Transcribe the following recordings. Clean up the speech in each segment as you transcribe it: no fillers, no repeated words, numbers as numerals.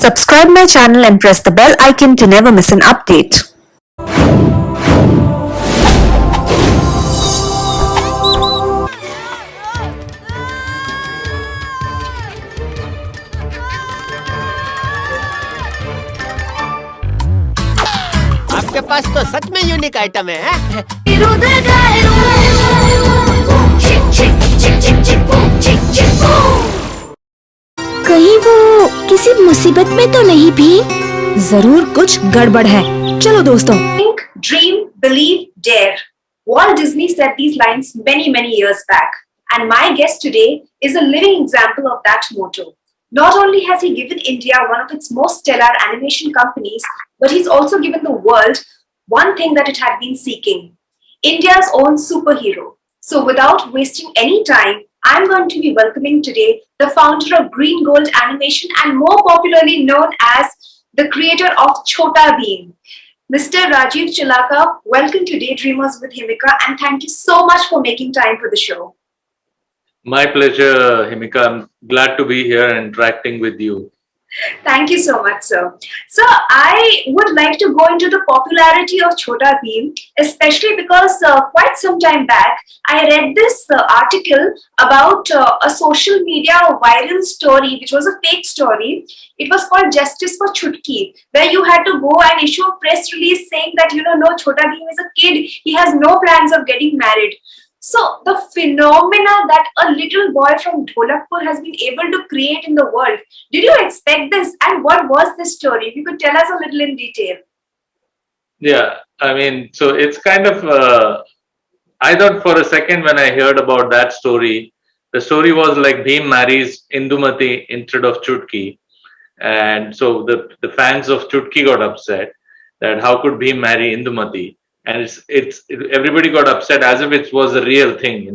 Subscribe my channel and press the bell icon to never miss an update. आपके पास तो सच में unique item है? कहीं वो किसी मुसीबत में तो नहीं भी? जरूर कुछ गड़बड़ है। चलो दोस्तों। Think, dream, believe, dare. Walt Disney said these lines many years back. And my guest today is a living example of that motto. Not only has he given India one of its most stellar animation companies, but he's also given the world one thing that it had been seeking: India's own superhero. So without wasting any time, I'm going to be welcoming today the founder of Green Gold Animation and more popularly known as the creator of Chhota Bheem, Mr. Rajiv Chilaka. Welcome to Daydreamers with Himika, and thank you so much for making time for the show. My pleasure, Himika. I'm glad to be here and interacting with you. Thank you so much, sir. So I would like to go into the popularity of Chhota Bheem, especially because quite some time back, I read this article about a social media viral story, which was a fake story. It was called Justice for Chutki, where you had to go and issue a press release saying that, no, Chhota Bheem is a kid. He has no plans of getting married. So the phenomena that a little boy from Dholakpur has been able to create in the world, did you expect this? And what was this story? If you could tell us a little in detail. Yeah, I mean, so it's kind of, I thought for a second when I heard about that story, the story was like Bheem marries Indumati instead of Chutki. And so the fans of Chutki got upset that how could Bheem marry Indumati? And everybody got upset as if it was a real thing.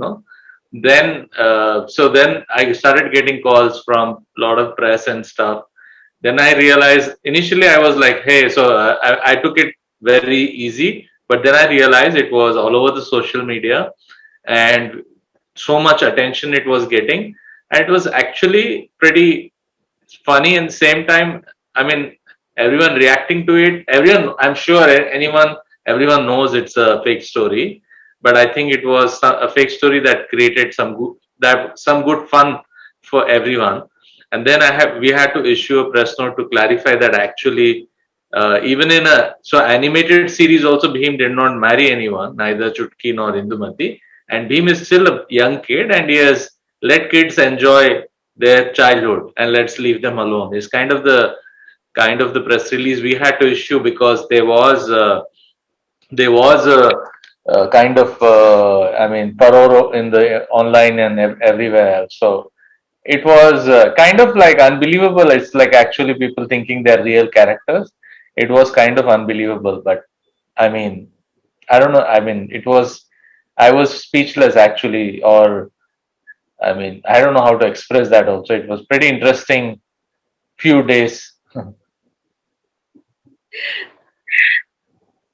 Then then I started getting calls from a lot of press and stuff. Then I realized initially I was like, hey, so I took it very easy, but then I realized it was all over the social media and so much attention it was getting, and it was actually pretty funny. And same time, I mean, everyone reacting to it, I'm sure everyone knows it's a fake story, but I think it was a fake story that created some good fun for everyone. And then we had to issue a press note to clarify that actually, even in animated series also, Bheem did not marry anyone, neither Chutki nor Indumati, and Bheem is still a young kid and he has let kids enjoy their childhood and let's leave them alone. Is kind of the press release we had to issue, because there was a kind of furore in the online and everywhere else. So it was kind of like unbelievable. It's like actually people thinking they're real characters. It was kind of unbelievable, but I mean, I don't know. I mean, I was speechless actually, or I mean, I don't know how to express that also. It was pretty interesting few days.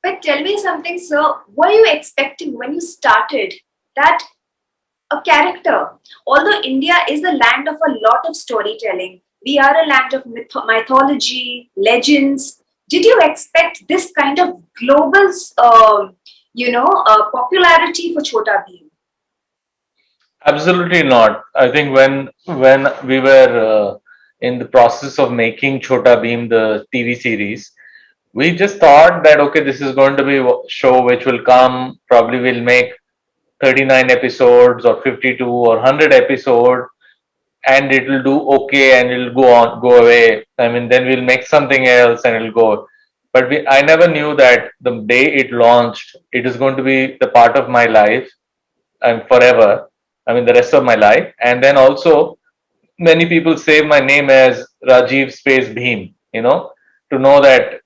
But tell me something, sir. Were you expecting when you started that a character, although India is a land of a lot of storytelling, we are a land of mythology, legends. Did you expect this kind of global, popularity for Chhota Bheem? Absolutely not. I think when we were in the process of making Chhota Bheem, the TV series, we just thought that okay, this is going to be a show which will come. Probably we'll make 39 episodes or 52 or 100 episodes, and it will do okay and it'll go away. I mean, then we'll make something else and it'll go. But I never knew that the day it launched, it is going to be the part of my life and forever. I mean, the rest of my life. And then also, many people save my name as Rajiv Space Bheem, to know that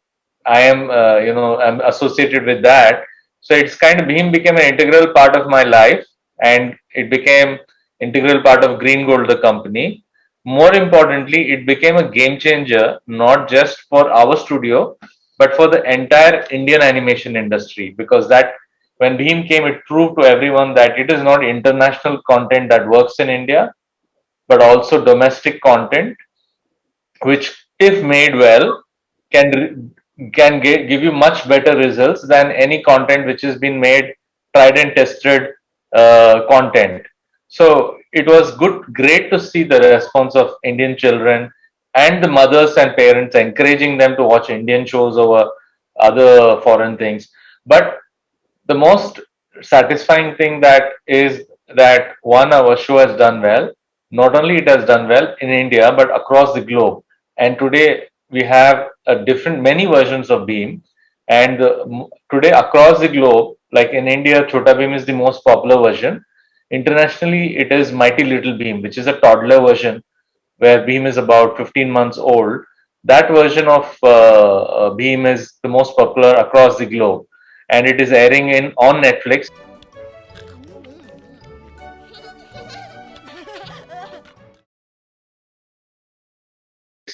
I am, I'm associated with that. So it's kind of Bheem became an integral part of my life, and it became integral part of Green Gold, the company. More importantly, it became a game changer, not just for our studio, but for the entire Indian animation industry, because that when Bheem came, it proved to everyone that it is not international content that works in India, but also domestic content, which if made well, give you much better results than any content which has been made tried and tested content. So it was great to see the response of Indian children and the mothers and parents encouraging them to watch Indian shows over other foreign things. But the most satisfying thing that is that one, our show has done well. Not only it has done well in India but across the globe. And today we have a different many versions of Beam. And today across the globe, like in India, Chota Beam is the most popular version. Internationally, it is Mighty Little Beam, which is a toddler version where Beam is about 15 months old. That version of Beam is the most popular across the globe, and it is airing in on Netflix.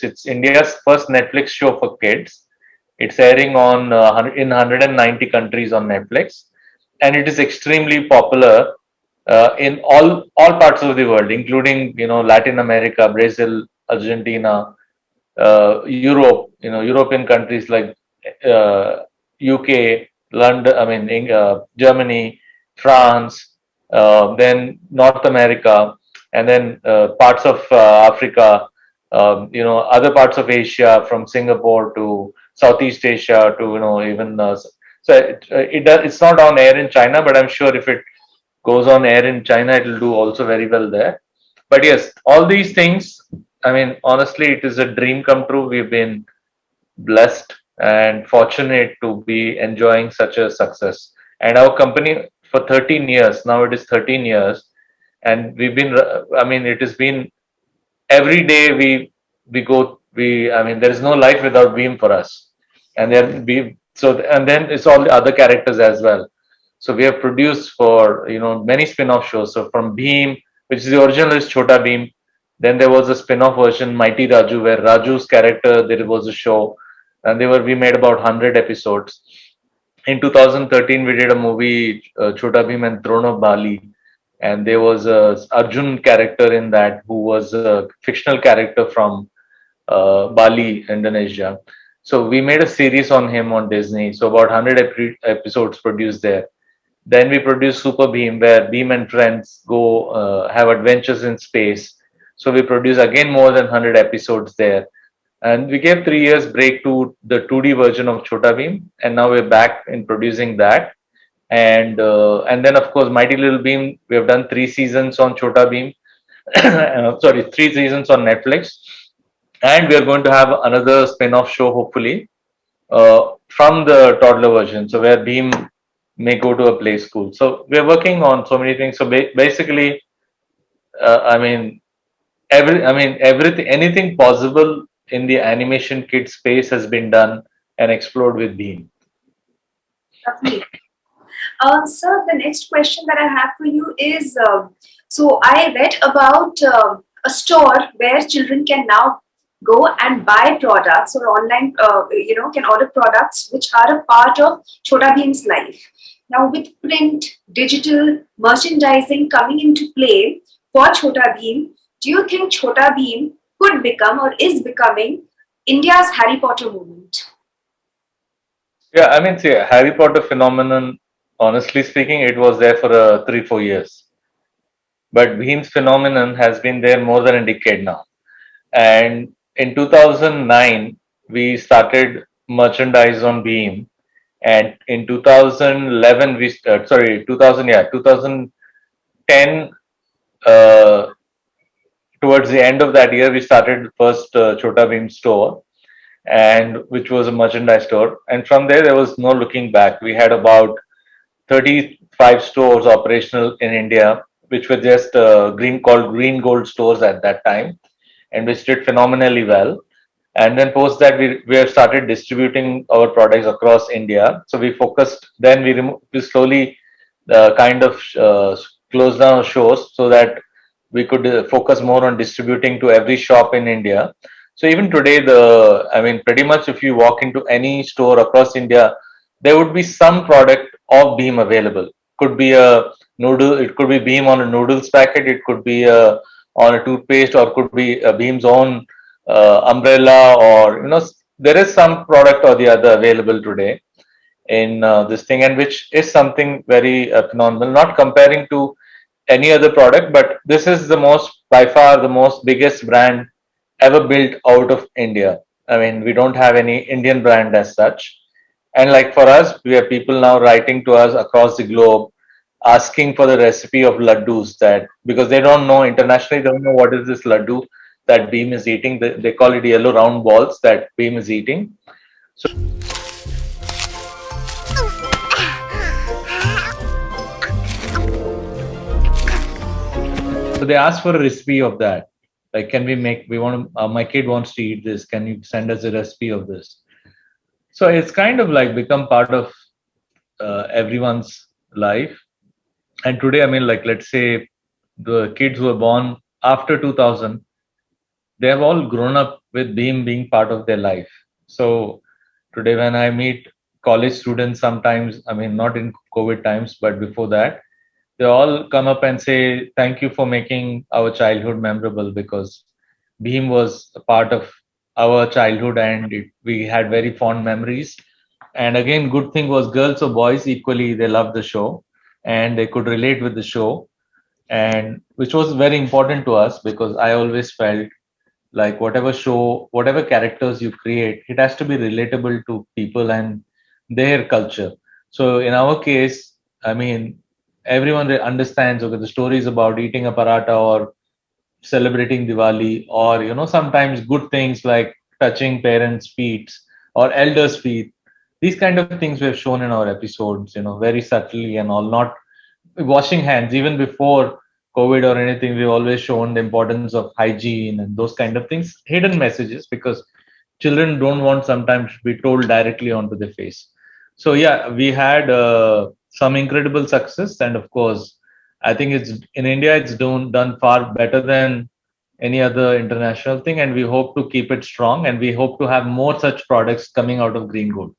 It's India's first Netflix show for kids. It's airing on in 190 countries on Netflix, and it is extremely popular in all parts of the world, including Latin America, Brazil, Argentina, Europe. European countries like UK, London. I mean Germany, France, then North America, and then parts of Africa. Other parts of Asia, from Singapore to Southeast Asia to even it's not on air in China, but I'm sure if it goes on air in China, it will do also very well there. But yes, all these things, I mean, honestly, it is a dream come true. We've been blessed and fortunate to be enjoying such a success. And our company for 13 years, now it is 13 years, and we've been, I mean, it has been every day I mean, there is no life without Beam for us. And then and then it's all the other characters as well. So we have produced for many spin-off shows. So from Beam, which is the original is Chota Beam, then there was a spin-off version, Mighty Raju, where Raju's character, there was a show, and we made about 100 episodes. In 2013, we did a movie, Chota Beam and Throne of Bali, and there was a Arjun character in that who was a fictional character from Bali, Indonesia. So we made a series on him on Disney. So about 100 episodes produced there. Then we produced Super Beam, where Beam and friends go have adventures in space. So we produced again more than 100 episodes there. And we gave 3 years break to the 2D version of Chota Beam, and now we're back in producing that. And then of course Mighty Little Beam, we have done 3 seasons on Chota Beam. Sorry, 3 seasons on Netflix, and we are going to have another spin-off show hopefully from the toddler version, so where Beam may go to a play school. So we're working on so many things. So basically, I mean everything, anything possible in the animation kid space has been done and explored with Beam. Lovely. Sir, the next question that I have for you is, so I read about a store where children can now go and buy products, or online, can order products which are a part of Chota Beam's life. Now, with print, digital, merchandising coming into play for Chota Beam, do you think Chota Beam could become or is becoming India's Harry Potter movement? Yeah, I mean, see, Harry Potter phenomenon, honestly speaking, it was there for 3-4 years. But Beam's phenomenon has been there more than a decade now. And in 2009, we started merchandise on Beam. And in 2011, 2010, towards the end of that year, we started the first Chota Beam store, and which was a merchandise store. And from there was no looking back. We had about 35 stores operational in India, which were just called green gold stores at that time, and which did phenomenally well. And then post that, we have started distributing our products across India. So we focused. Then we slowly kind of closed down our shows so that we could focus more on distributing to every shop in India. So even today, I mean, pretty much if you walk into any store across India, there would be some product of Beam available. Could be a noodle, it could be Beam on a noodles packet, it could be on a toothpaste, or could be a Beam's own umbrella, or there is some product or the other available today in this thing, and which is something very phenomenal. Not comparing to any other product, but this is the most, by far, the most biggest brand ever built out of India. I mean, we don't have any Indian brand as such. And like for us, we have people now writing to us across the globe asking for the recipe of laddus, that because they don't know internationally, they don't know what is this laddu that Beam is eating. They call it yellow round balls that Beam is eating. So they ask for a recipe of that. Like, can we make? We want to. My kid wants to eat this. Can you send us a recipe of this? So it's kind of like become part of everyone's life. And today, I mean, like, let's say the kids who were born after 2000, they have all grown up with Beam being part of their life. So today, when I meet college students, sometimes, I mean, not in COVID times, but before that, they all come up and say, "Thank you for making our childhood memorable, because Beam was a part of our childhood, and we had very fond memories." And again, good thing was, girls or boys equally, they loved the show and they could relate with the show, and which was very important to us, because I always felt like whatever show, whatever characters you create, it has to be relatable to people and their culture. So in our case, I mean, everyone understands, okay, the story is about eating a paratha or celebrating Diwali, or sometimes good things like touching parents' feet or elders' feet. These kind of things we have shown in our episodes, very subtly and all. Not washing hands even before COVID or anything. We've always shown the importance of hygiene and those kind of things, hidden messages, because children don't want sometimes to be told directly onto their face. So yeah, we had some incredible success, and of course, I think it's in India, it's done far better than any other international thing, and we hope to keep it strong, and we hope to have more such products coming out of Green Gold.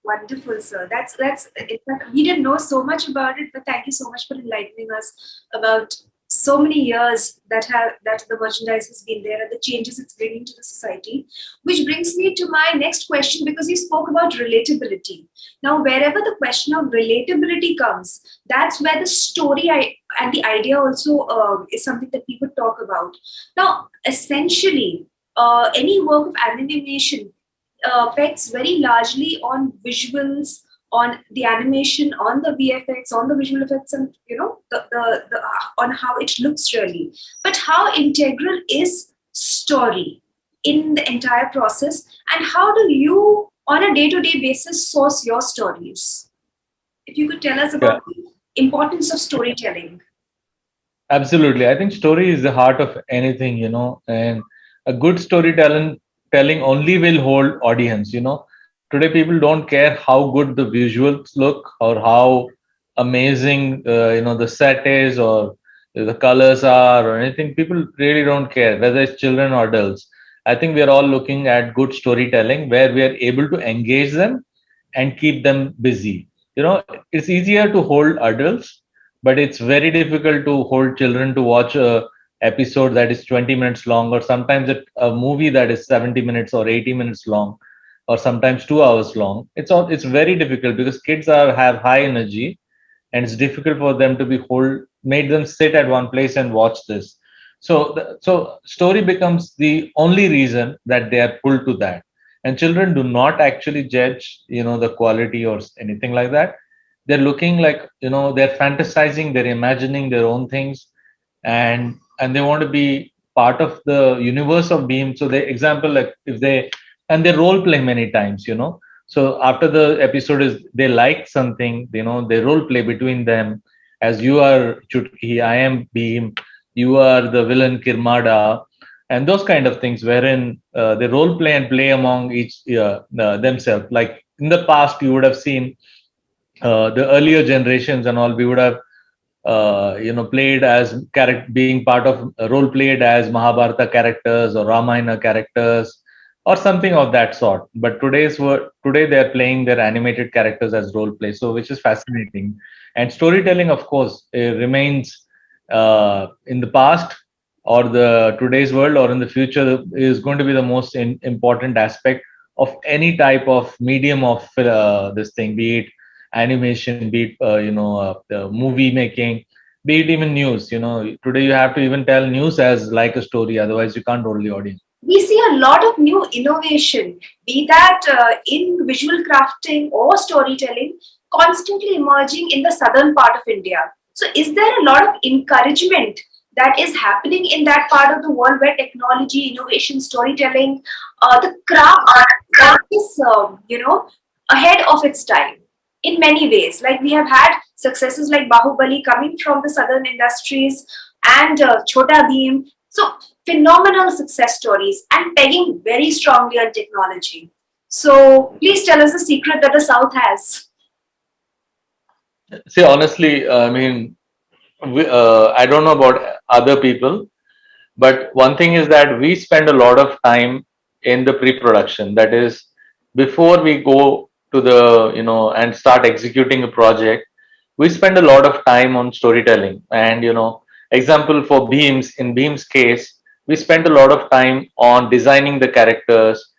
Wonderful, sir. That's. In fact, we didn't know so much about it, but thank you so much for enlightening us about so many years that the merchandise has been there and the changes it's bringing to the society. Which brings me to my next question, because you spoke about relatability. Now, wherever the question of relatability comes, that's where the story and the idea also is something that people talk about. Now, essentially, any work of animation bets very largely on visuals, on the animation, on the VFX, on the visual effects, and the on how it looks really. But how integral is story in the entire process, and how do you, on a day-to-day basis, source your stories? If you could tell us about the importance of storytelling. Absolutely, I think story is the heart of anything, and a good storytelling only will hold audience. Today people don't care how good the visuals look or how amazing the set is, or the colors are, or anything. People really don't care whether it's children or adults. I think we are all looking at good storytelling where we are able to engage them and keep them busy. It's easier to hold adults, but it's very difficult to hold children to watch a episode that is 20 minutes long, or sometimes a movie that is 70 minutes or 80 minutes long, or sometimes 2 hours long. It's very difficult, because kids have high energy, and it's difficult for them to be made them sit at one place and watch this. So story becomes the only reason that they are pulled to that. And children do not actually judge the quality or anything like that. They're looking like, they're fantasizing, they're imagining their own things, and they want to be part of the universe of Beam. So they example, like, if they role play many times. So after the episode is, they like something, they role play between them, as you are Chutki, I am Beam, you are the villain Kirmada, and those kind of things, wherein they role play and play among each themselves. Like in the past, you would have seen the earlier generations and all, we would have played as being part of role played as Mahabharata characters or Ramayana characters or something of that sort. But today they are playing their animated characters as role play, so which is fascinating. And storytelling, of course, remains in the past. or the today's world or in the future is going to be the most important aspect of any type of medium of this thing, be it animation, be it the movie making, be it even news. Today you have to even tell news as like a story, otherwise you can't hold the audience. We see a lot of new innovation, be that in visual crafting or storytelling, constantly emerging in the southern part of India. So, is there a lot of encouragement that is happening in that part of the world where technology, innovation, storytelling, the craft is, ahead of its time in many ways? Like we have had successes like Bahubali coming from the southern industries and Chota Bheem. So, phenomenal success stories and pegging very strongly on technology. So, please tell us the secret that the South has. See, honestly, I mean, I don't know about other people, but one thing is that we spend a lot of time in the pre-production. That is, before we go to the, and start executing a project, we spend a lot of time on storytelling. And, example for Beams, in Beams' case, we spent a lot of time on designing the characters,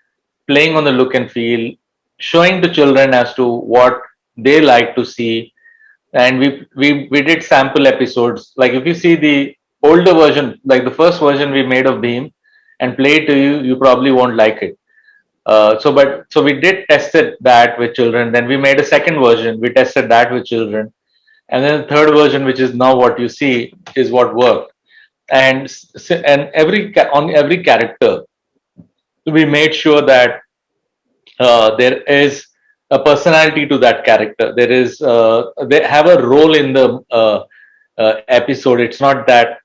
playing on the look and feel, showing to children as to what they like to see, and we did sample episodes. Like if you see the older version, like the first version we made of Beam, and play it to you, you probably won't like it. So we did tested that with children. Then we made a second version. We tested that with children, and then the third version, which is now what you see, is what worked. And on every character, we made sure that there is a personality to that character. They have a role in the episode. It's not that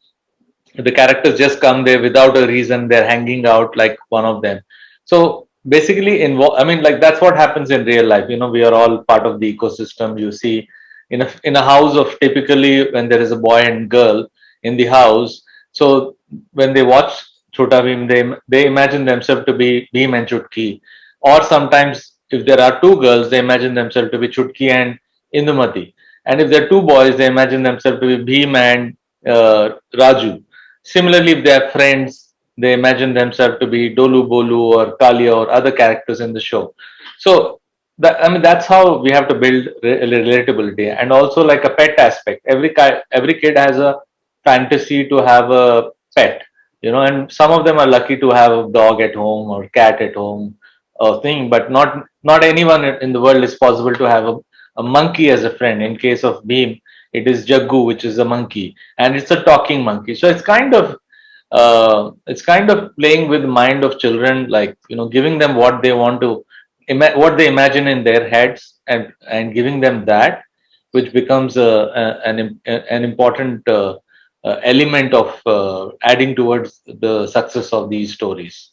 the characters just come there without a reason. They're hanging out like one of them. So basically, I mean, like that's what happens in real life. We are all part of the ecosystem. You see, in a house of typically when there is a boy and girl in the house. So when they watch Chota Bheem, they imagine themselves to be Bheem and Chutki, or sometimes if there are two girls, they imagine themselves to be Chutki and Indumati, and if there are two boys, they imagine themselves to be Bheem and Raju. Similarly, if they are friends, they imagine themselves to be Dolu Bolu or Kalia or other characters in the show. So I mean, that's how we have to build relatability, and also like a pet aspect. Every kid has a fantasy to have a pet, and some of them are lucky to have a dog at home or cat at home or thing, but not anyone in the world is possible to have a monkey as a friend. In case of Beam, it is Jaggu, which is a monkey, and it's a talking monkey. So it's kind of playing with the mind of children, like giving them what they want to, what they imagine in their heads, and giving them that, which becomes an important element of adding towards the success of these stories.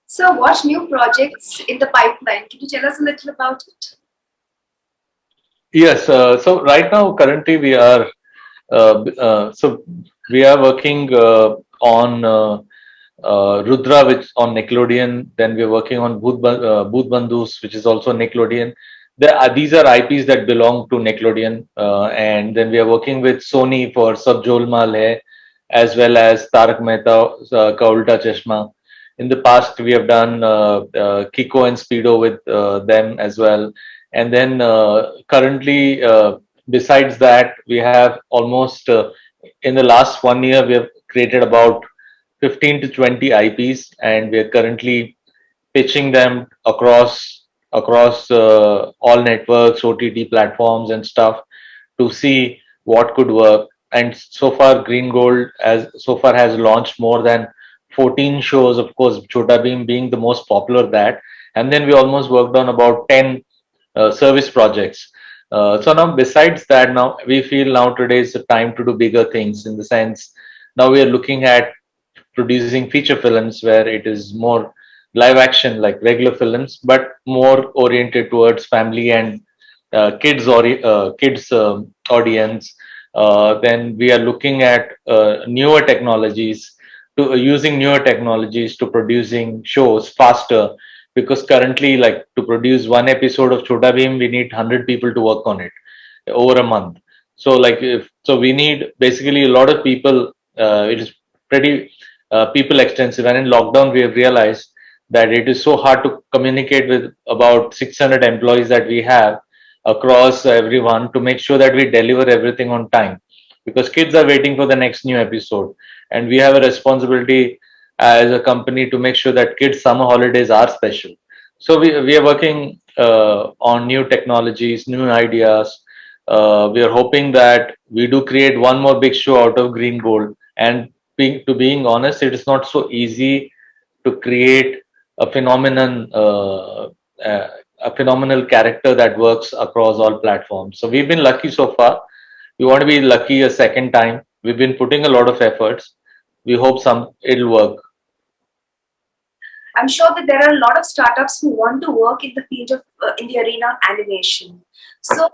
So, what new projects in the pipeline? Can you tell us a little about it? Yes. So right now, currently, so we are working on Rudra, which on Nickelodeon. Then we are working on Bhoot Bandhus, which is also Nickelodeon. These are IPs that belong to Nickelodeon, and then we are working with Sony for Sab Jolmaal Hai, as well as Tarak Mehta Ka Ulta Chashma. In the past, we have done Kiko and Speedo with them as well. And then currently, besides that, we have almost in the last 1 year, we have created about 15 to 20 IPs, and we are currently pitching them across all networks, OTT platforms, and stuff to see what could work. And so far, Green Gold has launched more than 14 shows. Of course, Chota Bheem being the most popular that, and then we almost worked on about 10 service projects. So now, besides that, now we feel now today is the time to do bigger things. In the sense, now we are looking at producing feature films where it is more live action like regular films, but more oriented towards family and kids audience. Then we are looking at newer technologies using newer technologies to producing shows faster, because currently, like, to produce one episode of Chota Bheem, we need 100 people to work on it over a month. So we need basically a lot of people It is pretty people extensive, and in lockdown we have realized that it is so hard to communicate with about 600 employees that we have across everyone to make sure that we deliver everything on time, because kids are waiting for the next new episode, and we have a responsibility as a company to make sure that kids summer holidays are special. So we are working on new technologies, new ideas. We are hoping that we do create one more big show out of green gold. And being honest, it is not so easy to create a a phenomenal character that works across all platforms. So we've been lucky so far. We want to be lucky a second time. We've been putting a lot of efforts. We hope it'll work. I'm sure that there are a lot of startups who want to work in the field of in the arena of animation. So,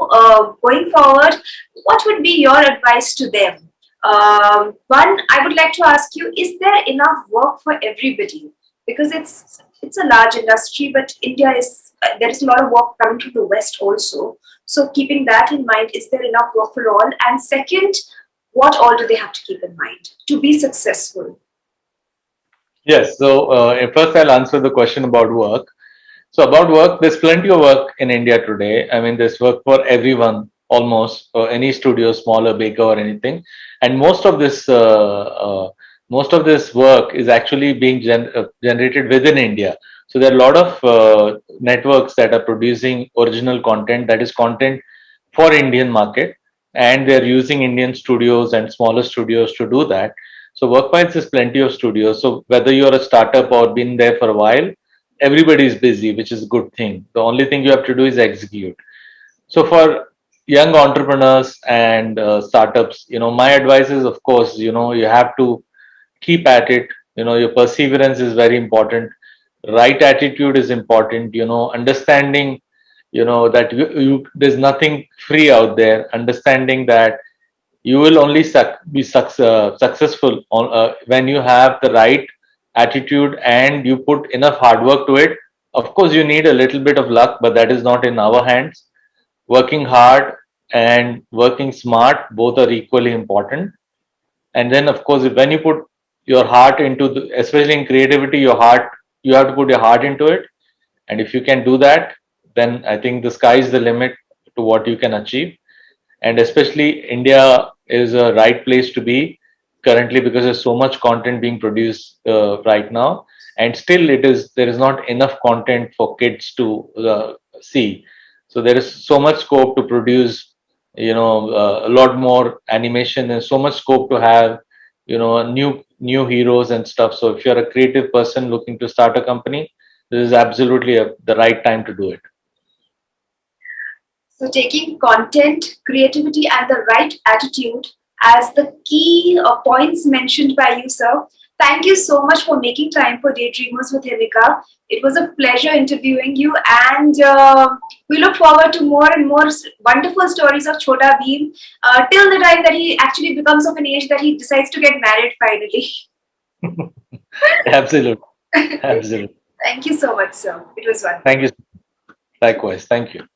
going forward, what would be your advice to them? One, I would like to ask you: is there enough work for everybody? Because it's a large industry, but India is there is a lot of work coming from the West also. So, keeping that in mind, is there enough work for all? And second, what all do they have to keep in mind to be successful? Yes. So first, I'll answer the question about work. So about work, there's plenty of work in India today. I mean, there's work for everyone almost, for any studio, smaller, bigger, or anything. And most of this work is actually being generated within India. So there are a lot of networks that are producing original content, that is content for Indian market, and they're using Indian studios and smaller studios to do that. So workwise is plenty of studios. So whether you're a startup or been there for a while, everybody is busy, which is a good thing. The only thing you have to do is execute. So for young entrepreneurs and startups, my advice is, of course, you have to keep at it. Your perseverance is very important. Right attitude is important. Understanding, that there's nothing free out there. Understanding that you will only be successful when you have the right attitude and you put enough hard work to it. Of course, you need a little bit of luck, but that is not in our hands. Working hard and working smart, both are equally important. And then, of course, when you put your heart into especially in creativity, you have to put your heart into it. And if you can do that, then I think the sky is the limit to what you can achieve. And especially India is a right place to be currently, because there's so much content being produced right now, and still there is not enough content for kids to see. So there is so much scope to produce, a lot more animation, and so much scope to have, new heroes and stuff. So if you're a creative person looking to start a company, this is absolutely the right time to do it. So, taking content, creativity, and the right attitude as the key points mentioned by you, sir. Thank you so much for making time for Daydreamers with Himika. It was a pleasure interviewing you, and we look forward to more and more wonderful stories of Chhota Bheem till the time that he actually becomes of an age that he decides to get married finally. Absolutely. Absolutely. Thank you so much, sir. It was wonderful. Thank you. Likewise. Thank you.